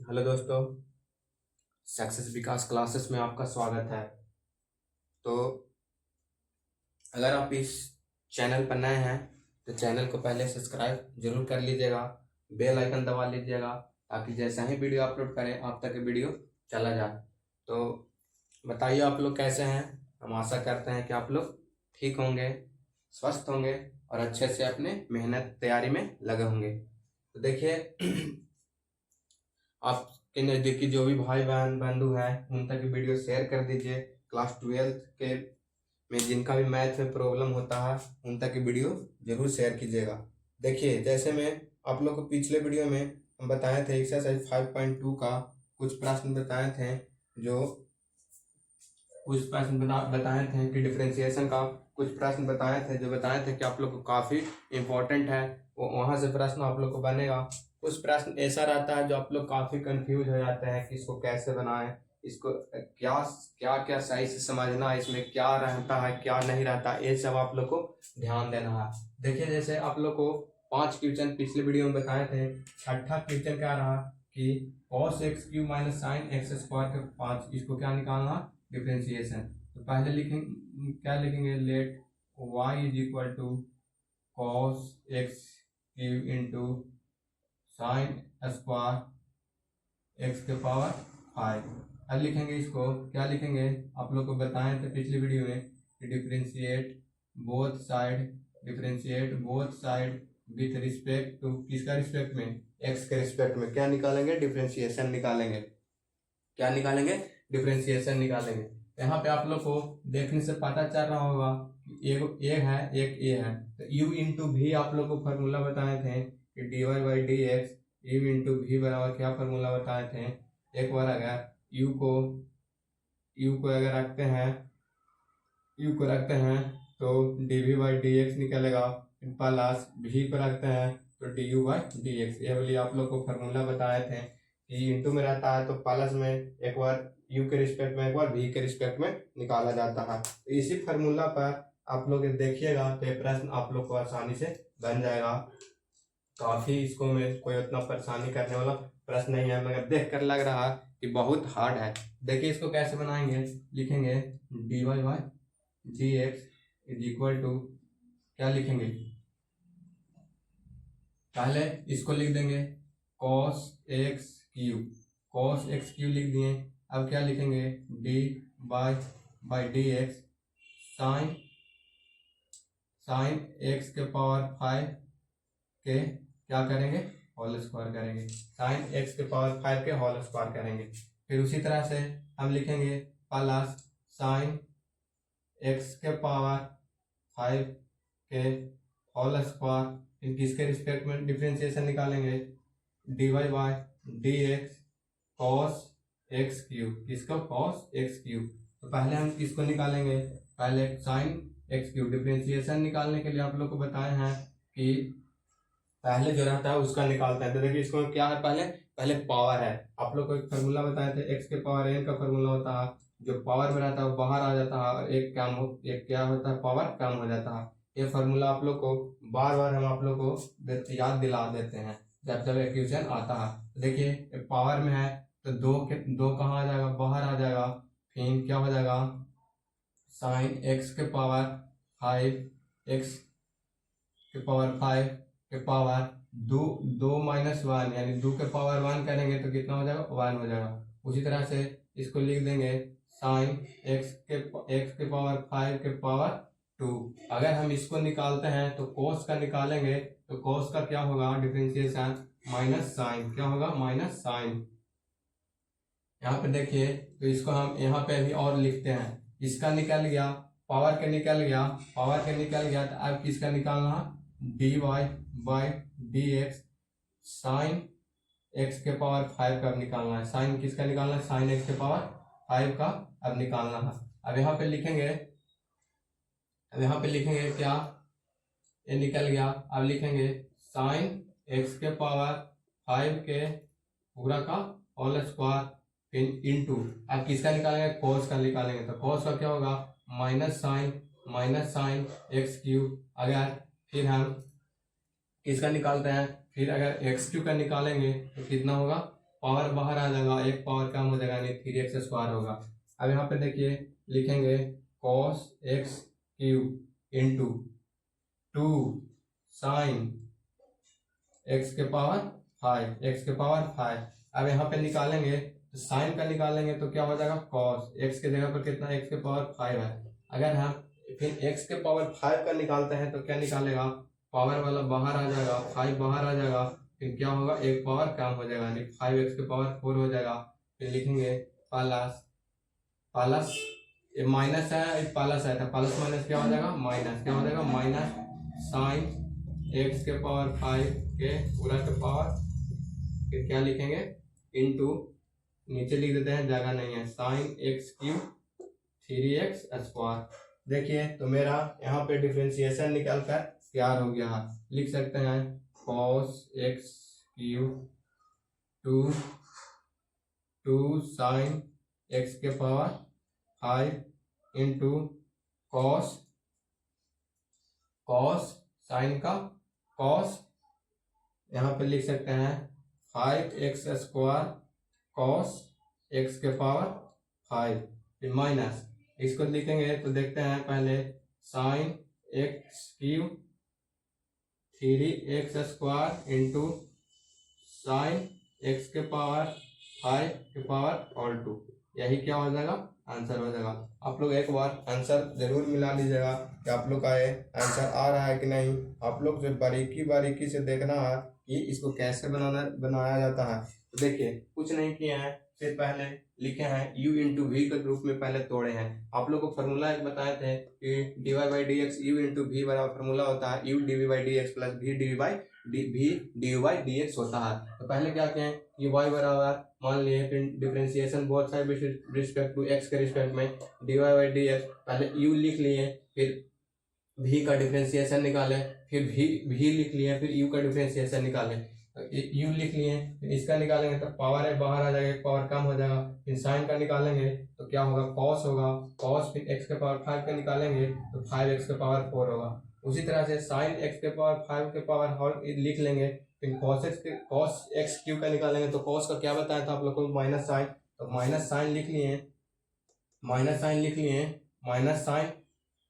Hello दोस्तों, success विकास classes में आपका स्वागत है। तो अगर आप इस चैनल पर नए हैं तो चैनल को पहले सब्सक्राइब जरूर कर लीजिएगा, बेल आइकन दबा लीजिएगा ताकि जैसा ही वीडियो अपलोड करें आप तक वीडियो चला जाए। तो बताइए आप लोग कैसे हैं। हम आशा करते हैं कि आप लोग ठीक होंगे, स्वस्थ होंगे और अच्छे से अपने मेहनत तैयारी में लगे होंगे। तो देखिए आपके नज़दीकी जो भी भाई बहन बंधु हैं उन तक वीडियो शेयर कर दीजिए। क्लास 12th के में जिनका भी मैथ में प्रॉब्लम होता है उन तक वीडियो जरूर शेयर कीजिएगा। देखिए जैसे मैं आप लोग को पिछले वीडियो में हम बताए थे एक्सरसाइज 5.2 का कुछ प्रश्न बताए थे, जो कुछ प्रश्न बताए थे कि डिफरेंशिएशन का कुछ प्रश्न बताए थे, जो बताए थे कि आप लोग को काफ़ी इम्पोर्टेंट है। वो वहाँ से प्रश्न आप लोग को बनेगा। कुछ प्रश्न ऐसा रहता है जो आप लोग काफ़ी कंफ्यूज हो जाते हैं कि इसको कैसे बनाएं, इसको क्या क्या क्या सही से समझना है, इसमें क्या रहता है क्या नहीं रहता, ये सब आप लोग को ध्यान देना है। देखिए जैसे आप लोग को 5 क्वेश्चन पिछले वीडियो में बताए थे। छठा क्वेश्चन क्या रहा कि cos x cube minus sine x square के 5, इसको क्या निकालना, डिफरेंशिएशन। तो पहले लिखेंगे क्या लिखेंगे, let y is equal to cos x cube into sine square x के पावर 5। अब लिखेंगे इसको क्या लिखेंगे, आप लोग को बताए थे पिछली वीडियो में कि differentiate both side with respect to, किसका रिस्पेक्ट में, एक्स के रिस्पेक्ट में क्या निकालेंगे, डिफरेंशिएशन निकालेंगे। क्या निकालेंगे, डिफरेंशिएशन निकालेंगे। यहाँ पे आप लोग को देखने से पता चल रहा होगा कि एक ए है एक ए है, तो यू इंटू भी आप लोग को फॉर्मूला बताए थे कि d y by d x u into भी बराबर क्या फॉर्मूला बताए थे। एक बार अगर यू को अगर रखते हैं तो d v by d x निकलेगा, प्लस भी को रखते हैं तो d u by d x. ये वाली आप लोग को फॉर्मूला बताए थे कि इंटू में रहता है तो प्लस में एक बार यू के रिस्पेक्ट में एक बार भी के रिस्पेक्ट में निकाला जाता है। तो इसी फॉर्मूला पर आप लोग देखिएगा तो ये प्रश्न आप लोग को आसानी से बन जाएगा। काफ़ी इसको में कोई उतना परेशानी करने वाला प्रश्न नहीं है, मगर देख कर लग रहा कि बहुत हार्ड है। देखिए इसको कैसे बनाएंगे, लिखेंगे d y by d x is equal to क्या लिखेंगे, पहले इसको लिख देंगे cos x क्यूब लिख दिए। अब क्या लिखेंगे, D by d x sine x के पावर 5 के क्या करेंगे, होल स्क्वायर करेंगे, साइन एक्स के पावर 5 के होल स्क्वायर करेंगे। फिर उसी तरह से हम लिखेंगे प्लस साइन एक्स के पावर 5 के होल स्क्वायर, फिर किसके रिस्पेक्ट में डिफरेंशिएशन निकालेंगे, d y by d x cos x cube, किसका, कॉस एक्स क्यूब। तो पहले हम किसको निकालेंगे, पहले साइन एक्स क्यूब। डिफरेंशिएशन निकालने के लिए आप लोग को बताए हैं कि पहले जो रहता है उसका निकालता है। तो देखिए इसको क्या है, पहले पावर है। आप लोग को एक फार्मूला बताए थे एक्स के पावर एन का फार्मूला होता है, जो पावर में रहता है वो बाहर आ जाता है और एक क्या होता है, पावर कम हो जाता है। ये फार्मूला आप लोग को बार बार हम आप लोग को याद दिला देते हैं जब इक्वेशन आता है। देखिए पावर में है तो दो कहाँ आ जाएगा, बाहर आ जाएगा। फिर क्या हो जाएगा, साइन एक्स के पावर 5 एक्स के पावर 5 के पावर दो माइनस 1 यानी 2 के पावर 1 करेंगे तो कितना हो जाएगा, 1 हो जाएगा। उसी तरह से इसको लिख देंगे साइन एक्स के पावर 5 के पावर 2। अगर हम इसको निकालते हैं तो कोस का निकालेंगे तो कोस का क्या होगा, डिफरेंशिएशन माइनस साइन, क्या होगा, माइनस साइन। यहाँ पे देखिए तो इसको हम यहाँ पे अभी और लिखते हैं, इसका निकल गया, पावर के निकल गया तो अब किसका निकालना, d y by d x sine x के पावर 5 का निकालना है। साइन किसका निकालना है, साइन एक्स के पावर 5 का अब निकालना है। अब यहाँ पे लिखेंगे क्या, ये निकल गया। अब लिखेंगे साइन एक्स के पावर 5 के पूरा का होल स्क्वायर इंटू, अब किसका निकालेंगे, कोस का निकालेंगे तो कोस का क्या होगा, माइनस साइन एक्स क्यूब। अगर फिर हम किसका निकालते हैं, फिर अगर एक्स क्यूब का निकालेंगे तो कितना होगा, पावर बाहर आ जाएगा, एक पावर कम हो जाएगा, यानी 3x स्क्वायर होगा। अब यहाँ पे देखिए लिखेंगे cos x cube into 2 sine x के पावर 5, x के पावर 5। अब यहाँ पे निकालेंगे तो साइन का निकालेंगे तो क्या हो जाएगा cos x के जगह पर कितना x के पावर 5 है। अगर हम फिर x के पावर 5 का निकालते हैं तो क्या निकालेगा, पावर वाला बाहर आ जाएगा, 5 बाहर आ जाएगा, फिर क्या होगा एक पावर कम हो जाएगा, यानी 5x के पावर 4 हो जाएगा। फिर लिखेंगे प्लस प्लस माइनस है, प्लस है तो प्लस माइनस क्या हो जाएगा माइनस, क्या हो जाएगा माइनस साइन x के पावर 5 के पूरा के पावर, फिर क्या लिखेंगे इंटू नीचे लिख देते हैं, जगह नहीं है, sign x cube 3x square. देखिए तो मेरा यहाँ पे डिफरेंशिएशन निकल कर तैयार हो गया है। लिख सकते हैं cos x cube 2 sine x के पावर 5 इंटू cos साइन का cos, यहाँ पे लिख सकते हैं 5x स्क्वायर cos x के पावर 5, फिर माइनस इसको लिखेंगे तो देखते हैं पहले sine x cube 3x square into sine x के पावर 5 के पावर ऑल 2, यही क्या हो जाएगा आंसर हो जाएगा। आप लोग एक बार आंसर जरूर मिला लीजिएगा कि आप लोग का ये आंसर आ रहा है कि नहीं। आप लोग जो बारीकी से देखना है कि इसको कैसे बनाया जाता है। तो देखिए कुछ नहीं किए हैं, सिर्फ पहले लिखे हैं u इंटू वी के रूप में पहले तोड़े हैं। आप लोग को फॉर्मूला एक बताए थे कि dy by d x u into v बराबर फॉर्मूला होता है u d by d x plus v d y d x होता है। तो पहले क्या कहें कि y बराबर मान लिए differentiation both side respect to x के रिस्पेक्ट में dy बाई डी एक्स, पहले u लिख लिए, फिर v का डिफरेंशिएशन निकाले, फिर v लिख लिए, फिर u का डिफरेंशिएशन निकाले, u लिख लिए, फिर इसका निकालेंगे तो पावर है बाहर आ जाएगा, एक पावर कम हो जाएगा। फिर साइन का निकालेंगे तो क्या होगा cos होगा, cos फिर x के पावर 5 का निकालेंगे तो 5x के पावर 4 होगा। उसी तरह से साइन x के पावर 5 के पावर और लिख लेंगे, फिर cos x क्यूब का निकालेंगे तो cos का क्या बताया था आप लोग को माइनस साइन, तो माइनस साइन लिख लिए, माइनस साइन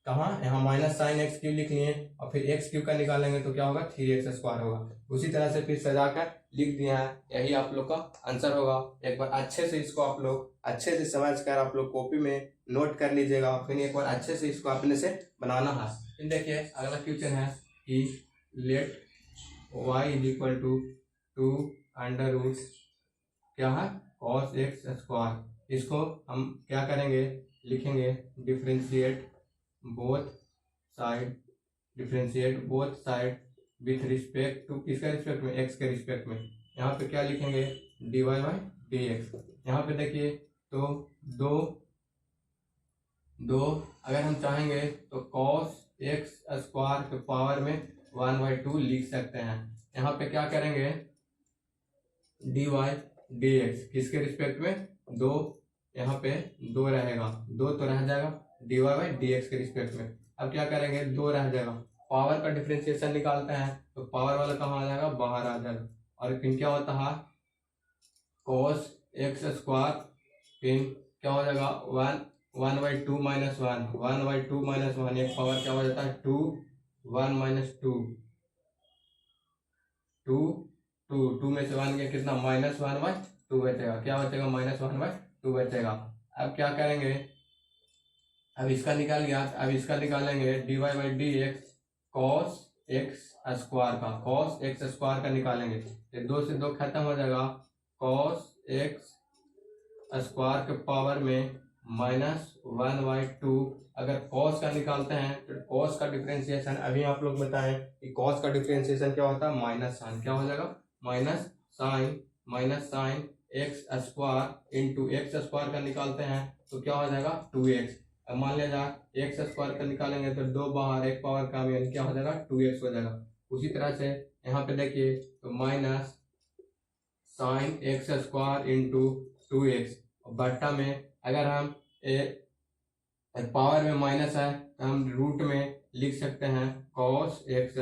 कहाँ यहाँ माइनस साइन एक्स क्यूब लिख लिए, और फिर एक्स क्यूब का निकालेंगे तो क्या होगा 3x स्क्वायर होगा। उसी तरह से फिर सजाकर लिख दिया है, यही आप लोग का आंसर होगा। एक बार अच्छे से इसको आप लोग अच्छे से समझ कर आप लोग कॉपी में नोट कर लीजिएगा, फिर एक बार अच्छे से इसको अपने से बनाना है। फिर देखिए अगला क्वेश्चन है कि let y is equal to 2 under root क्या है cos x स्क्वायर। इसको हम क्या करेंगे, लिखेंगे differentiate both side with respect to किसके रिस्पेक्ट में x के रिस्पेक्ट में। यहाँ पे क्या लिखेंगे dy बाई डी एक्स। यहाँ पे देखिए तो दो अगर हम चाहेंगे तो cos x स्क्वायर के पावर में 1/2 लिख सकते हैं। यहाँ पे क्या करेंगे dy डी एक्स किसके रिस्पेक्ट में, दो यहाँ पे दो रहेगा, दो तो रह जाएगा dy बाई डी एक्स के रिस्पेक्ट में। अब क्या करेंगे दो रह जाएगा, पावर का डिफरेंशिएशन निकालते हैं तो पावर वाला कहाँ आ जाएगा बाहर आ जाएगा, और फिर क्या होता है cos x स्क्वायर, फिर क्या हो जाएगा 1/2 माइनस 1/2 माइनस 1, एक पावर क्या हो जाता है 2 1 माइनस 2 2 में से 1 गया कितना -1/2 बचेगा, क्या बचेगा -1/2 बचेगा। अब क्या करेंगे, अब इसका निकाल गया, अब इसका निकालेंगे dy by d x cos x square का निकालेंगे, तो 2 से 2 खत्म हो जाएगा, cos x स्क्वायर के पावर में -1/2। अगर cos का निकालते हैं तो cos का डिफरेंशिएशन अभी आप लोग बताएं कि cos का डिफरेंशिएशन क्या होता है माइनस साइन, क्या हो जाएगा minus sine x square into x square का निकालते हैं तो क्या हो जाएगा 2x। अब मान लिया जाए x स्क्वायर का निकालेंगे तो 2 बाहर एक पावर कम, यानी क्या हो जाएगा 2x हो जाएगा। उसी तरह से यहाँ पे देखिए तो minus sine x square into 2x, बट्टा में अगर हम पावर में माइनस है तो हम रूट में लिख सकते हैं cos x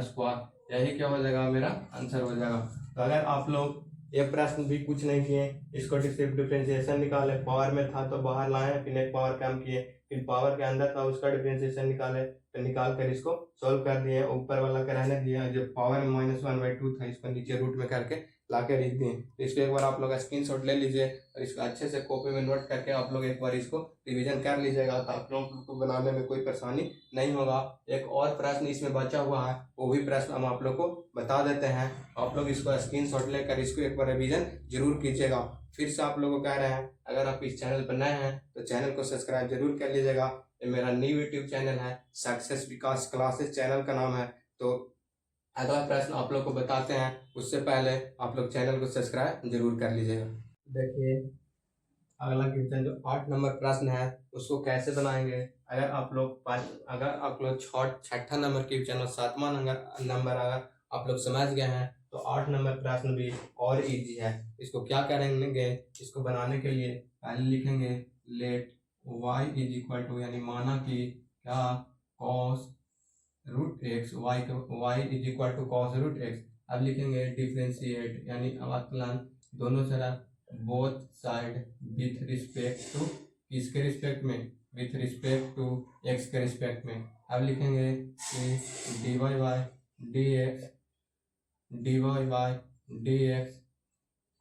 स्क्वायर, यही क्या हो जाएगा मेरा आंसर हो जाएगा। तो अगर आप लोग ये प्रश्न भी कुछ नहीं किए, इसको सिर्फ डिफरेंशिएशन निकाले, पावर में था तो बाहर लाए, फिर एक पावर कम किए, फिर पावर के अंदर था उसका डिफरेंशिएशन निकाले, तो निकाल कर इसको सोल्व कर दिए, ऊपर वाला का रहने दिया, जो पावर में -1/2 था इसको नीचे रूट में करके ला के लिख दिए। तो इसको एक बार आप लोग स्क्रीनशॉट ले लीजिए और इसको अच्छे से कॉपी में नोट करके आप लोग एक बार इसको रिवीजन कर लीजिएगा, तो आप लोग को बनाने में कोई परेशानी नहीं होगा। एक और प्रश्न इसमें बचा हुआ है, वो भी प्रश्न हम आप लोग को बता देते हैं, आप लोग इसको स्क्रीनशॉट लेकर इसको एक बार रिवीजन जरूर कीजिएगा। फिर से आप लोगों को कह रहे हैं, अगर आप इस चैनल पर नए हैं तो चैनल को सब्सक्राइब जरूर कर लीजिएगा। ये मेरा न्यू यूट्यूब चैनल है, सक्सेस विकास क्लासेस चैनल का नाम है। तो अगला प्रश्न आप लोग को बताते हैं, उससे पहले आप लोग चैनल को सब्सक्राइब जरूर कर लीजिएगा। देखिए अगला क्वेश्चन जो 8 नंबर प्रश्न है उसको कैसे बनाएंगे। अगर आप लोग छठा नंबर क्वेश्चन और 7वां नंबर अगर आप लोग समझ गए हैं तो 8 नंबर प्रश्न भी और इजी है। इसको क्या करेंगे, इसको बनाने के लिए पहले लिखेंगे let y is equal to, यानी माना कि क्या cos root x, y is equal to cos root x. अब लिखेंगे डिफ्रेंशिएट, यानी अवकलन दोनों तरफ, both side with respect to, किसके रिस्पेक्ट में, विथ रिस्पेक्ट टू एक्स के रिस्पेक्ट में। अब लिखेंगे कि dy by d x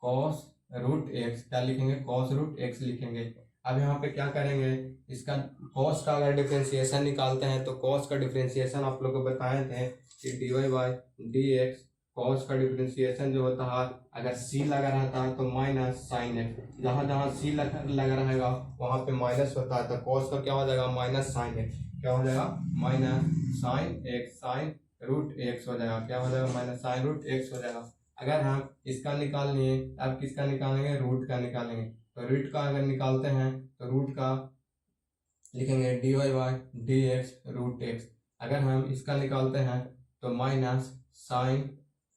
cos root x, क्या लिखेंगे, कॉस रूट एक्स लिखेंगे। अब यहाँ पे क्या करेंगे, इसका कॉस का अगर डिफरेंशिएशन निकालते हैं तो कॉस का डिफरेंशिएशन आप लोग को बताए थे कि dy by d x, cos का डिफरेंशिएशन जो होता है अगर c लगा रहता है तो माइनस साइन एक्स, जहाँ जहाँ c लगा रहेगा वहाँ पे माइनस होता है, तो कॉस का क्या हो जाएगा, माइनस साइन एक्स, क्या हो जाएगा, minus sine x, sine root x हो जाएगा, क्या हो जाएगा, माइनस साइन रूट एक्स हो जाएगा। अगर हम इसका निकाल लिए, अब किसका निकालेंगे, रूट का निकालेंगे। तो रूट का अगर निकालते हैं तो रूट का लिखेंगे dy by d x root x. अगर हम इसका निकालते हैं तो माइनस साइन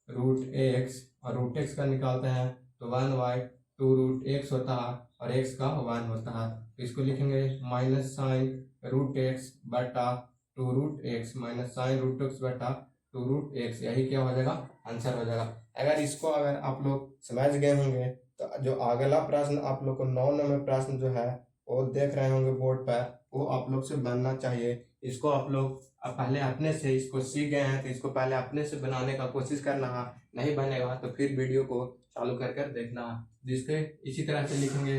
रूट एक्स, और रूट एक्स का निकालते हैं तो 1/2 रूट एक्स होता है और एक्स का 1 होता है। तो इसको लिखेंगे माइनस साइन रूट एक्स बटा 2 root x, minus sine root x बटा 2 रूट एक्स, यही क्या हो जाएगा, आंसर हो जाएगा। अगर आप लोग समझ गए होंगे तो जो अगला प्रश्न आप लोग को 9 नंबर प्रश्न जो है वो देख रहे होंगे बोर्ड पर, वो आप लोग से बनना चाहिए। इसको आप लोग पहले अपने से इसको सीख गए हैं तो इसको पहले अपने से बनाने का कोशिश करना है, नहीं बनेगा तो फिर वीडियो को चालू कर देखना है। जिसके इसी तरह से लिखेंगे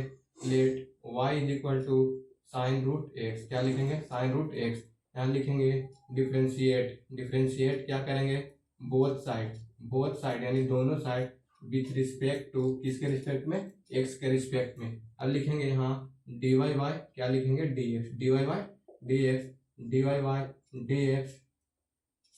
let y is equal to sine root x, क्या लिखेंगे, साइन रूट एक्स। यहाँ लिखेंगे डिफरेंशिएट क्या करेंगे, बोथ साइड यानी दोनों साइड विथ रिस्पेक्ट टू, किसके रिस्पेक्ट में, एक्स के रिस्पेक्ट में। अब लिखेंगे यहाँ dy बाई क्या लिखेंगे, dx, dy by d x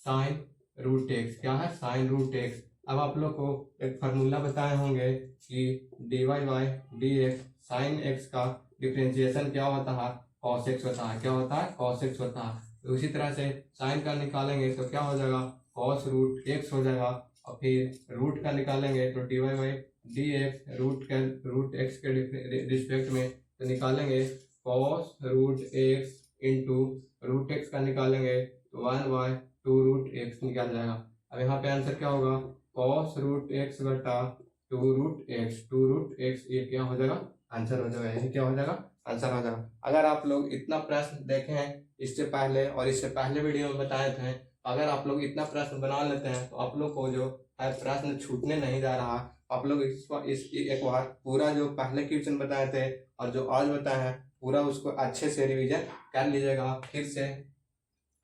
sine root x, क्या है, साइन रूट एक्स। अब आप लोग को एक फार्मूला बताए होंगे कि dy by d x sine x का डिफरेंशिएशन क्या होता है, cos x होता है, क्या होता है, cos x होता है। तो उसी तरह से साइन का निकालेंगे तो क्या हो जाएगा, cos रूट एक्स हो जाएगा, और फिर रूट का निकालेंगे तो dy by d x root x के रिस्पेक्ट में तो निकालेंगे cos root x into root x का निकालेंगे तो 1/2 रूट एक्स निकल जाएगा। अब यहाँ पे आंसर क्या होगा, cos रूट एक्स बटा 2 रूट एक्स, ये क्या हो जाएगा, आंसर हो जाएगा, यही क्या हो जाएगा, आंसर हो जाएगा। अगर आप लोग इतना प्रश्न देखे हैं इससे पहले और इससे पहले वीडियो में बताए थे, अगर आप लोग इतना प्रश्न बना लेते हैं तो आप लोग को जो है प्रश्न छूटने नहीं जा रहा। आप लोग इस एक बार पूरा जो पहले क्वेश्चन बताए थे और जो आज बताए हैं पूरा उसको अच्छे से रिवीजन कर लीजिएगा। फिर से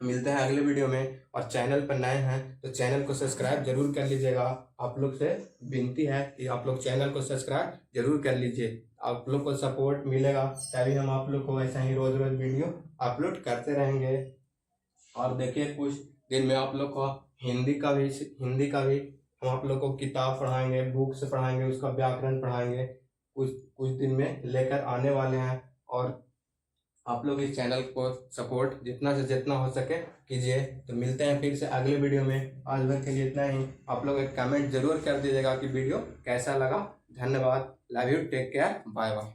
मिलते हैं अगले वीडियो में, और चैनल पर नए हैं तो चैनल को सब्सक्राइब जरूर कर लीजिएगा। आप लोग से विनती है कि आप लोग चैनल को सब्सक्राइब जरूर कर लीजिए, आप लोग को सपोर्ट मिलेगा तभी हम आप लोग को ऐसा ही रोज वीडियो अपलोड करते रहेंगे। और देखिए कुछ दिन में आप लोग को हिंदी का भी हम आप लोग को किताब पढ़ाएंगे, बुक से पढ़ाएंगे, उसका व्याकरण पढ़ाएंगे, कुछ दिन में लेकर आने वाले हैं। और आप लोग इस चैनल को सपोर्ट जितना से जितना हो सके कीजिए। तो मिलते हैं फिर से अगले वीडियो में, आज भर के लिए इतना ही। आप लोग एक कमेंट जरूर कर दीजिएगा कि वीडियो कैसा लगा। धन्यवाद, love you, take care, bye bye.